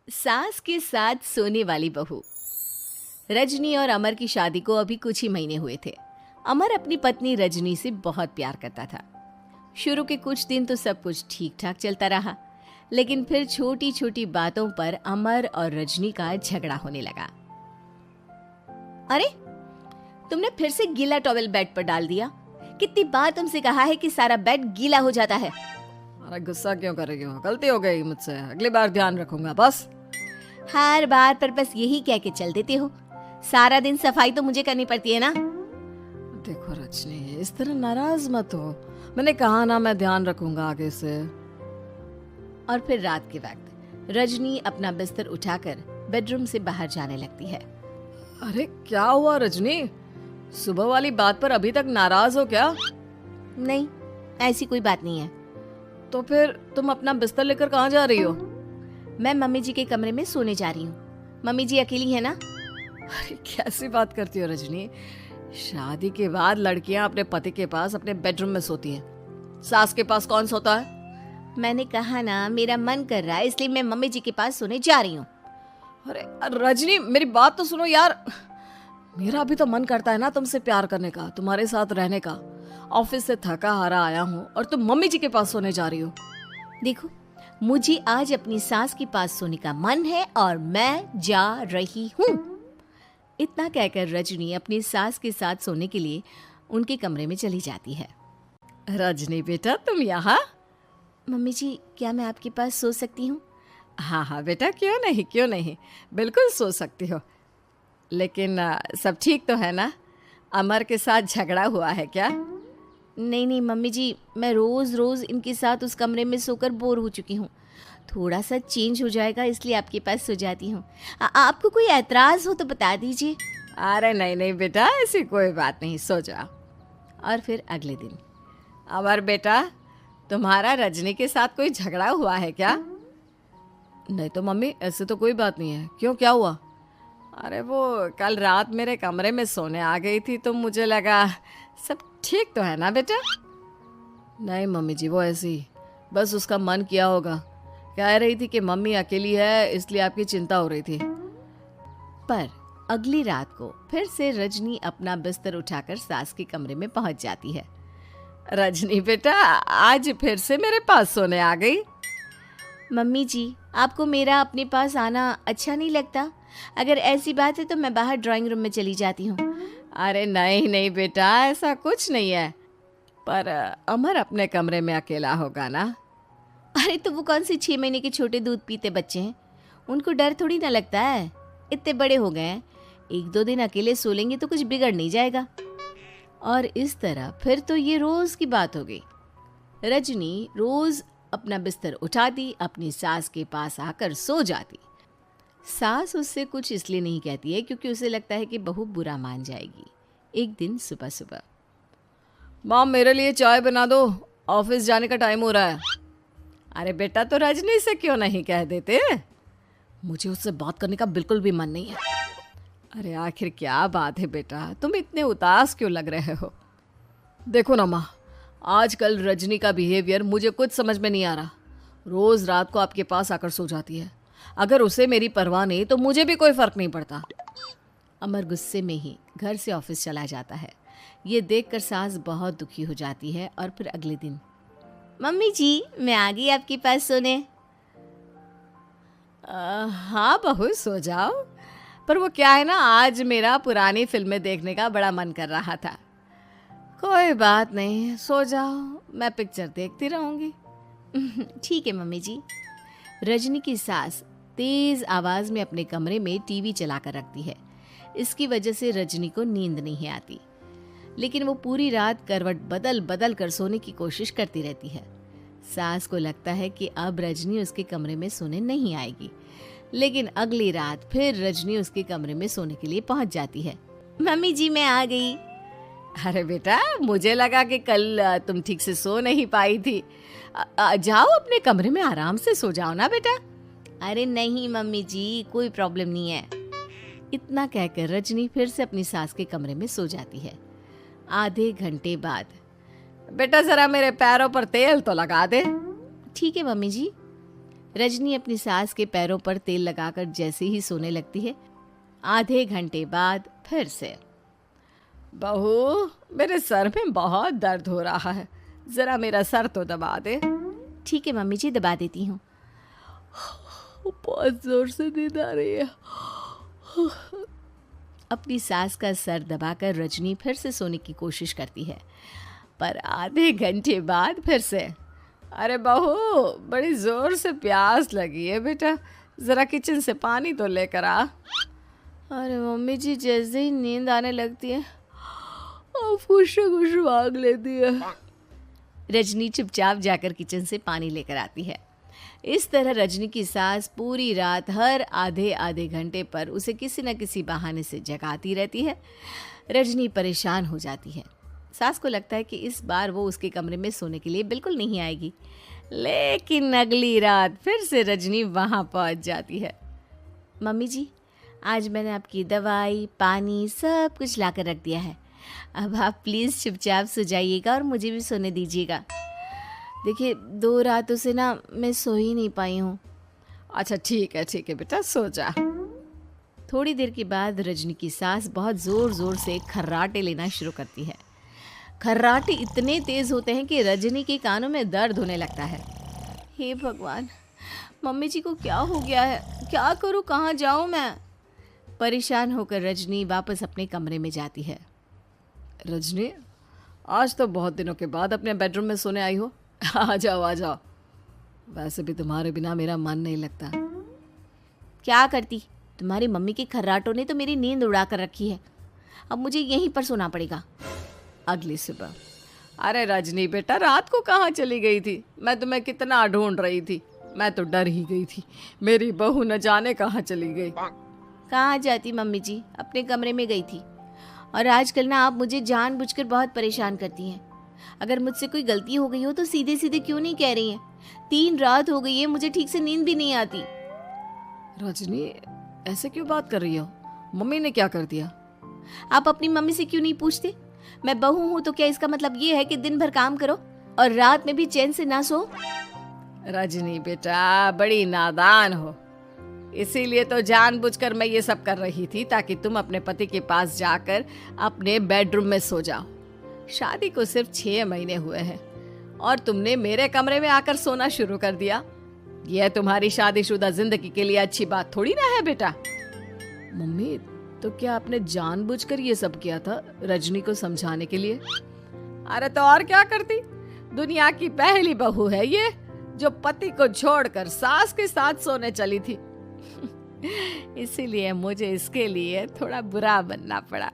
सास के साथ सोने वाली बहू। रजनी और अमर की शादी को अभी कुछ ही महीने हुए थे। अमर अपनी पत्नी रजनी से बहुत प्यार करता था। शुरू के कुछ दिन तो सब कुछ ठीक ठाक चलता रहा, लेकिन फिर छोटी छोटी बातों पर अमर और रजनी का झगड़ा होने लगा। अरे, तुमने फिर से गीला टॉवेल बेड पर डाल दिया। कितनी बार तुमसे कहा है कि सारा बेड गीला हो जाता है। अरे गुस्सा क्यों कर रही हो? गलती हो गई मुझसे, अगली बार ध्यान रखूंगा। बस हर बार पर बस यही कह के चल देते हो। सारा दिन सफाई तो मुझे करनी पड़ती है ना। देखो रजनी, इस तरह नाराज मत हो। मैंने कहा ना, मैं ध्यान रखूंगा आगे से। और फिर रात के वक्त रजनी अपना बिस्तर उठाकर बेडरूम से बाहर जाने लगती है। अरे क्या हुआ रजनी? सुबह वाली बात पर अभी तक नाराज हो क्या? नहीं, ऐसी कोई बात नहीं है। तो फिर तुम अपना बिस्तर लेकर कहाँ जा रही हो? मैं मम्मी जी के कमरे में सोने जा रही हूँ। मम्मी जी अकेली है ना। अरे कैसी बात करती हो रजनी? शादी के बाद लड़कियां अपने पति के पास अपने बेडरूम में सोती हैं। सास के पास कौन सोता है? मैंने कहा ना, मेरा मन कर रहा है इसलिए मैं मम्मी जी के पास सोने जा रही हूँ। अरे रजनी, मेरी बात तो सुनो यार। मेरा भी तो मन करता है ना तुमसे प्यार करने का, तुम्हारे साथ रहने का। ऑफिस से थका हारा आया हूँ और तुम मम्मी जी के पास सोने जा रही हो। देखो, मुझे आज अपनी सास के पास सोने का मन है और मैं जा रही हूँ। इतना कहकर रजनी अपनी सास के साथ सोने के लिए उनके कमरे में चली जाती है। रजनी बेटा, तुम यहाँ? मम्मी जी, क्या मैं आपके पास सो सकती हूँ? हाँ हाँ बेटा, क्यों नहीं, क्यों नहीं, बिल्कुल सो सकती हो। लेकिन सब ठीक तो है ना? अमर के साथ झगड़ा हुआ है क्या? नहीं नहीं मम्मी जी, मैं रोज़ रोज़ इनके साथ उस कमरे में सोकर बोर हो चुकी हूँ। थोड़ा सा चेंज हो जाएगा इसलिए आपके पास सो जाती हूँ। आपको कोई एतराज़ हो तो बता दीजिए। अरे नहीं नहीं बेटा, ऐसी कोई बात नहीं, सो जाओ। और फिर अगले दिन। अमर बेटा, तुम्हारा रजनी के साथ कोई झगड़ा हुआ है क्या? नहीं तो मम्मी, ऐसे तो कोई बात नहीं है। क्यों, क्या हुआ? अरे वो कल रात मेरे कमरे में सोने आ गई थी तो मुझे लगा सब ठीक तो है ना बेटा? नहीं मम्मी जी, वो ऐसे ही बस उसका मन किया होगा। कह रही थी कि मम्मी अकेली है इसलिए आपकी चिंता हो रही थी। पर अगली रात को फिर से रजनी अपना बिस्तर उठाकर सास के कमरे में पहुंच जाती है। रजनी बेटा, आज फिर से मेरे पास सोने आ गई। मम्मी जी, आपको मेरा अपने पास आना अच्छा नहीं लगता? अगर ऐसी बात है तो मैं बाहर ड्राइंग रूम में चली जाती हूँ। अरे नहीं नहीं बेटा, ऐसा कुछ नहीं है। पर अमर अपने कमरे में अकेला होगा ना? अरे तो वो कौन से 6 महीने के छोटे दूध पीते बच्चे हैं, उनको डर थोड़ी ना लगता है। इतने बड़े हो गए हैं, 1-2 दिन अकेले सो लेंगे तो कुछ बिगड़ नहीं जाएगा। और इस तरह फिर तो ये रोज की बात हो गई। रजनी रोज अपना बिस्तर उठाती, अपनी सास के पास आकर सो जाती। सास उससे कुछ इसलिए नहीं कहती है क्योंकि उसे लगता है कि बहू बुरा मान जाएगी। एक दिन सुबह सुबह, माँ मेरे लिए चाय बना दो, ऑफिस जाने का टाइम हो रहा है। अरे बेटा, तो रजनी से क्यों नहीं कह देते? मुझे उससे बात करने का बिल्कुल भी मन नहीं है। अरे आखिर क्या बात है बेटा, तुम इतने उदास क्यों लग रहे हो? देखो ना माँ, आजकल रजनी का बिहेवियर मुझे कुछ समझ में नहीं आ रहा। रोज रात को आपके पास आकर सो जाती है। अगर उसे मेरी परवाह नहीं तो मुझे भी कोई फर्क नहीं पड़ता। अमर गुस्से में ही घर से ऑफिस चला जाता है। ये देखकर सास बहुत दुखी हो जाती है। और फिर अगले दिन, मम्मी जी, मैं आ गई आपके पास सोने। हाँ बहू, सो जाओ। पर वो क्या है ना, आज मेरा पुरानी फिल्में देखने का बड़ा मन कर रहा था। कोई बात नहीं, सो जाओ, मैं पिक्चर देखती रहूंगी। ठीक है मम्मी जी। रजनी की सास तेज आवाज में अपने कमरे में टीवी चलाकर रखती है। इसकी वजह से रजनी को नींद नहीं आती, लेकिन वो पूरी रात करवट बदल बदल कर सोने की कोशिश करती रहती है। सास को लगता है कि अब रजनी उसके कमरे में सोने नहीं आएगी, लेकिन अगली रात फिर रजनी उसके कमरे में सोने के लिए पहुंच जाती है। मम्मी जी, मैं आ गई। अरे बेटा, मुझे लगा कि कल तुम ठीक से सो नहीं पाई थी। जाओ अपने कमरे में आराम से सो जाओ ना बेटा। अरे नहीं मम्मी जी, कोई प्रॉब्लम नहीं है। इतना कहकर रजनी फिर से अपनी सास के कमरे में सो जाती है। आधे घंटे बाद, बेटा जरा मेरे पैरों पर तेल तो लगा दे। ठीक है मम्मी जी। रजनी अपनी सास के पैरों पर तेल लगाकर जैसे ही सोने लगती है, आधे घंटे बाद फिर से। बहू, मेरे सर में बहुत दर्द हो रहा है, जरा मेरा सर तो दबा दे। ठीक है मम्मी जी, दबा देती हूँ। बहुत जोर से नींद आ रही है। अपनी सास का सर दबाकर रजनी फिर से सोने की कोशिश करती है, पर आधे घंटे बाद फिर से। अरे बहू, बड़ी जोर से प्यास लगी है बेटा, जरा किचन से पानी तो लेकर आ। अरे मम्मी जी, जैसे ही नींद आने लगती है कुछ मांग लेती है। रजनी चुपचाप जाकर किचन से पानी लेकर आती है। इस तरह रजनी की सास पूरी रात हर आधे आधे घंटे पर उसे किसी न किसी बहाने से जगाती रहती है। रजनी परेशान हो जाती है। सास को लगता है कि इस बार वो उसके कमरे में सोने के लिए बिल्कुल नहीं आएगी, लेकिन अगली रात फिर से रजनी वहाँ पहुँच जाती है। मम्मी जी, आज मैंने आपकी दवाई, पानी सब कुछ लाकर रख दिया है। अब आप प्लीज़ चुपचाप सो जाइएगा और मुझे भी सोने दीजिएगा। देखिए, 2 रातों से ना मैं सो ही नहीं पाई हूँ। अच्छा ठीक है बेटा, सो जा। थोड़ी देर के बाद रजनी की सास बहुत ज़ोर ज़ोर से खर्राटे लेना शुरू करती है। खर्राटे इतने तेज़ होते हैं कि रजनी के कानों में दर्द होने लगता है। हे भगवान, मम्मी जी को क्या हो गया है? क्या करूँ, कहाँ जाऊँ मैं? परेशान होकर रजनी वापस अपने कमरे में जाती है। रजनी, आज तो बहुत दिनों के बाद अपने बेडरूम में सोने आई हो। आ जाओ। वैसे भी तुम्हारे बिना मेरा मन नहीं लगता। क्या करती, तुम्हारी मम्मी के खर्राटों ने तो मेरी नींद उड़ा कर रखी है। अब मुझे यहीं पर सोना पड़ेगा। अगली सुबह। अरे रजनी बेटा, रात को कहाँ चली गई थी? मैं तुम्हें कितना ढूंढ रही थी, मैं तो डर ही गई थी। मेरी बहू न जाने कहाँ चली गई। कहाँ जाती मम्मी जी, अपने कमरे में गई थी। और आजकल ना आप मुझे जानबूझकर बहुत परेशान करती हैं। अगर मुझसे कोई गलती हो गई हो तो सीधे सीधे क्यों नहीं कह रही हैं? 3 रात हो गई है, मुझे ठीक से नींद भी नहीं आती। रजनी, ऐसे क्यों बात कर रही हो? मम्मी ने क्या कर दिया? आप अपनी मम्मी से क्यों नहीं पूछते? मैं बहू हूँ तो क्या इसका मतलब ये है कि दिन भर काम करो और रात में भी चैन से ना सो? रजनी बेटा, बड़ी नादान हो। इसीलिए तो जानबूझकर मैं ये सब कर रही थी, ताकि तुम अपने पति के पास जाकर अपने बेडरूम में सो जाओ। शादी को सिर्फ 6 महीने हुए हैं और तुमने मेरे कमरे में आकर सोना शुरू कर दिया। यह तुम्हारी शादीशुदा जिंदगी के लिए अच्छी बात थोड़ी ना है बेटा। मम्मी, तो क्या आपने जानबूझकर ये सब किया था रजनी को समझाने के लिए? अरे तो और क्या करती? दुनिया की पहली बहू है ये, जो पति को छोड़कर सास के साथ सोने चली थी। इसीलिए मुझे इसके लिए थोड़ा बुरा बनना पड़ा।